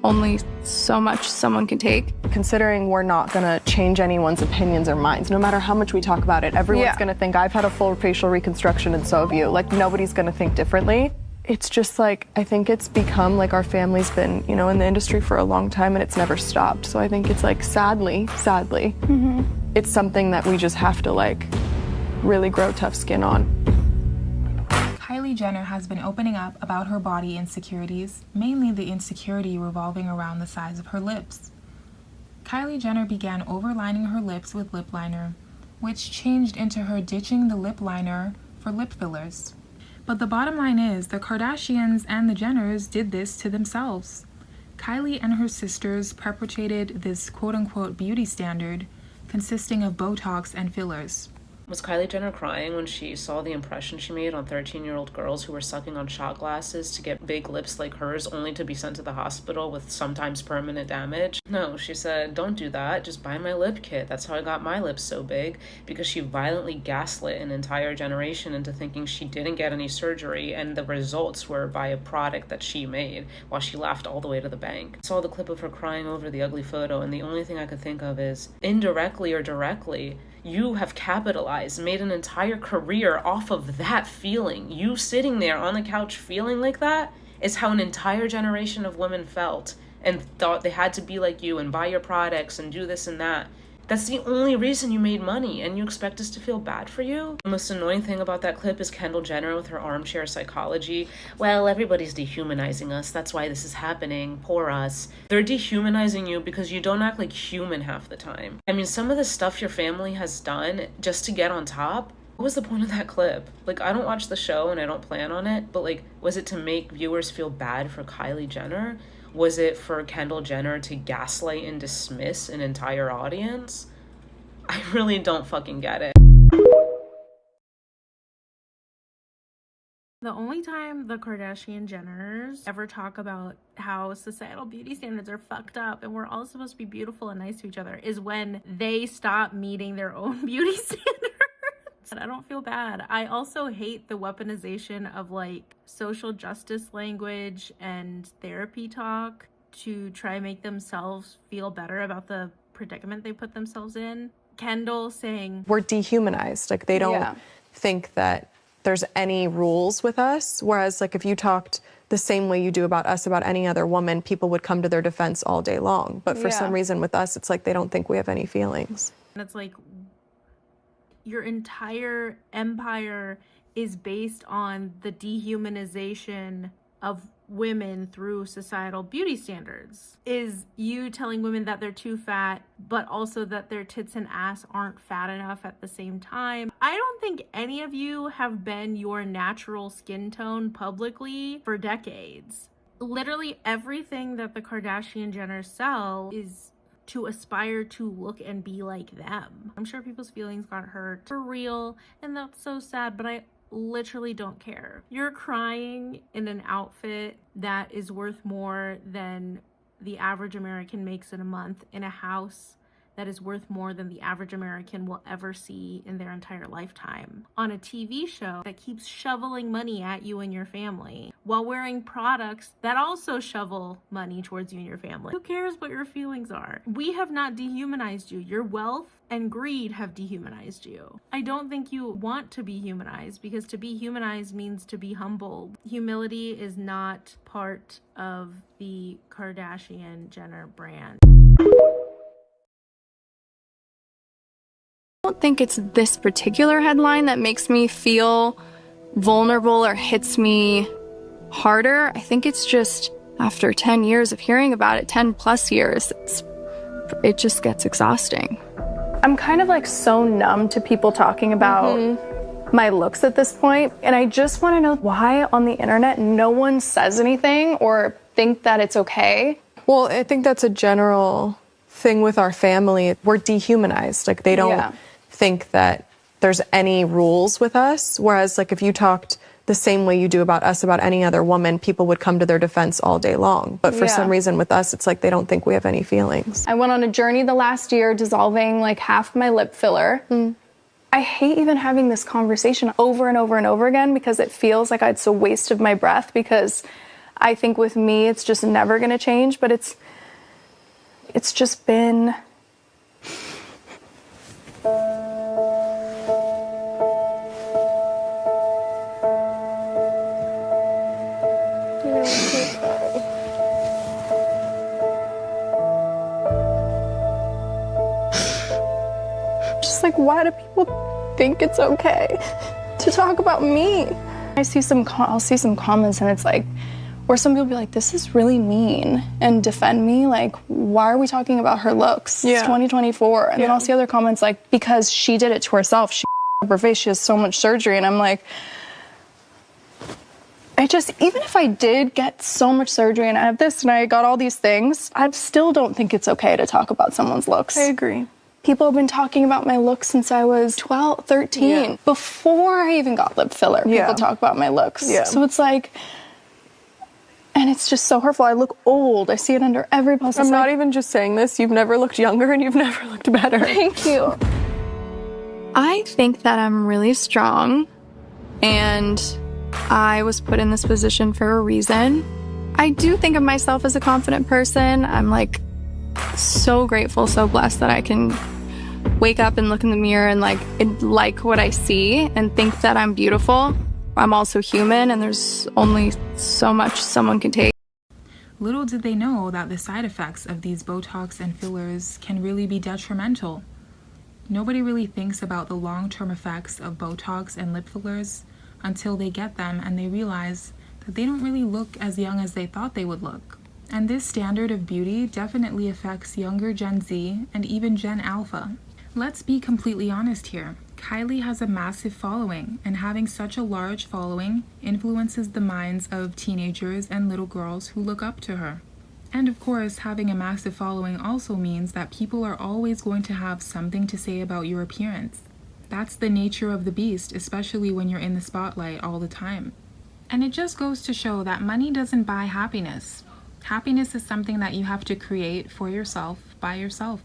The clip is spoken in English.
Only so much someone can take. Considering we're not gonna change anyone's opinions or minds, no matter how much we talk about it, everyone's gonna think I've had a full facial reconstruction and so have you. Like, nobody's gonna think differently. It's just like, I think it's become like our family's been, you know, in the industry for a long time and it's never stopped. So I think it's like, sadly, it's something that we just have to like really grow tough skin on. Kylie Jenner has been opening up about her body insecurities, mainly the insecurity revolving around the size of her lips. Kylie Jenner began overlining her lips with lip liner, which changed into her ditching the lip liner for lip fillers. But the bottom line is, the Kardashians and the Jenners did this to themselves. Kylie and her sisters perpetrated this quote-unquote beauty standard consisting of Botox and fillers. Was Kylie Jenner crying when she saw the impression she made on 13-year-old girls who were sucking on shot glasses to get big lips like hers, only to be sent to the hospital with sometimes permanent damage? No, she said, don't do that, just buy my lip kit. That's how I got my lips so big, because she violently gaslit an entire generation into thinking she didn't get any surgery, and the results were by a product that she made, while she laughed all the way to the bank. I saw the clip of her crying over the ugly photo, and the only thing I could think of is, indirectly or directly, you have capitalized, made an entire career off of that feeling. You sitting there on the couch feeling like that is how an entire generation of women felt and thought they had to be like you and buy your products and do this and that. That's the only reason you made money, and you expect us to feel bad for you? The most annoying thing about that clip is Kendall Jenner with her armchair psychology. Well, everybody's dehumanizing us. That's why this is happening. Poor us. They're dehumanizing you because you don't act like human half the time. I mean, some of the stuff your family has done just to get on top, what was the point of that clip? Like, I don't watch the show and I don't plan on it, but like, was it to make viewers feel bad for Kylie Jenner? Was it for Kendall Jenner to gaslight and dismiss an entire audience? I really don't fucking get it. The only time the Kardashian Jenners ever talk about how societal beauty standards are fucked up and we're all supposed to be beautiful and nice to each other is when they stop meeting their own beauty standards. I don't feel bad. I also hate the weaponization of like social justice language and therapy talk to try and make themselves feel better about the predicament they put themselves in. Kendall saying, we're dehumanized. Like, they don't think that there's any rules with us. Whereas like if you talked the same way you do about us, about any other woman, people would come to their defense all day long. But for some reason with us, it's like they don't think we have any feelings. And it's like, your entire empire is based on the dehumanization of women through societal beauty standards. Is you telling women that they're too fat, but also that their tits and ass aren't fat enough at the same time. I don't think any of you have been your natural skin tone publicly for decades. Literally everything that the Kardashian Jenners sell is to aspire to look and be like them. I'm sure people's feelings got hurt for real, and that's so sad, but I literally don't care. You're crying in an outfit that is worth more than the average American makes in a month, in a house that is worth more than the average American will ever see in their entire lifetime, on a TV show that keeps shoveling money at you and your family while wearing products that also shovel money towards you and your family. Who cares what your feelings are? We have not dehumanized you. Your wealth and greed have dehumanized you. I don't think you want to be humanized, because to be humanized means to be humbled. Humility is not part of the Kardashian Jenner brand. I don't think it's this particular headline that makes me feel vulnerable or hits me harder. I think it's just after 10 years of hearing about it, 10 plus years, it just gets exhausting. I'm kind of like so numb to people talking about my looks at this point, and I just want to know why on the internet no one says anything or think that it's okay. Well, I think that's a general thing with our family. We're dehumanized. Like, they don't think that there's any rules with us. Whereas like if you talked the same way you do about us, about any other woman, people would come to their defense all day long. But for some reason with us, it's like they don't think we have any feelings. I went on a journey the last year, dissolving like half my lip filler. I hate even having this conversation over and over and over again, because it feels like it's a waste of my breath, because I think with me, it's just never gonna change, but it's just been... Just like, why do people think it's okay to talk about me? I'll see some comments and it's like, or some people be like, this is really mean, and defend me. Like, why are we talking about her looks? It's 2024. And then I'll see other comments like, because she did it to herself. She up her face. She has so much surgery. And I'm like, even if I did get so much surgery and I have this and I got all these things, I still don't think it's okay to talk about someone's looks. I agree. People have been talking about my looks since I was 12, 13. Yeah. Before I even got lip filler, people talk about my looks. Yeah. So it's like, and it's just so hurtful. I look old. I see it under every post. I'm not even just saying this. You've never looked younger and you've never looked better. Thank you. I think that I'm really strong, and I was put in this position for a reason. I do think of myself as a confident person. I'm like so grateful, so blessed that I can wake up and look in the mirror and like what I see and think that I'm beautiful. I'm also human, and there's only so much someone can take. Little did they know that the side effects of these Botox and fillers can really be detrimental. Nobody really thinks about the long-term effects of Botox and lip fillers until they get them and they realize that they don't really look as young as they thought they would look. And this standard of beauty definitely affects younger Gen Z and even Gen Alpha. Let's be completely honest here. Kylie has a massive following, and having such a large following influences the minds of teenagers and little girls who look up to her. And of course, having a massive following also means that people are always going to have something to say about your appearance. That's the nature of the beast, especially when you're in the spotlight all the time. And it just goes to show that money doesn't buy happiness. Happiness is something that you have to create for yourself, by yourself.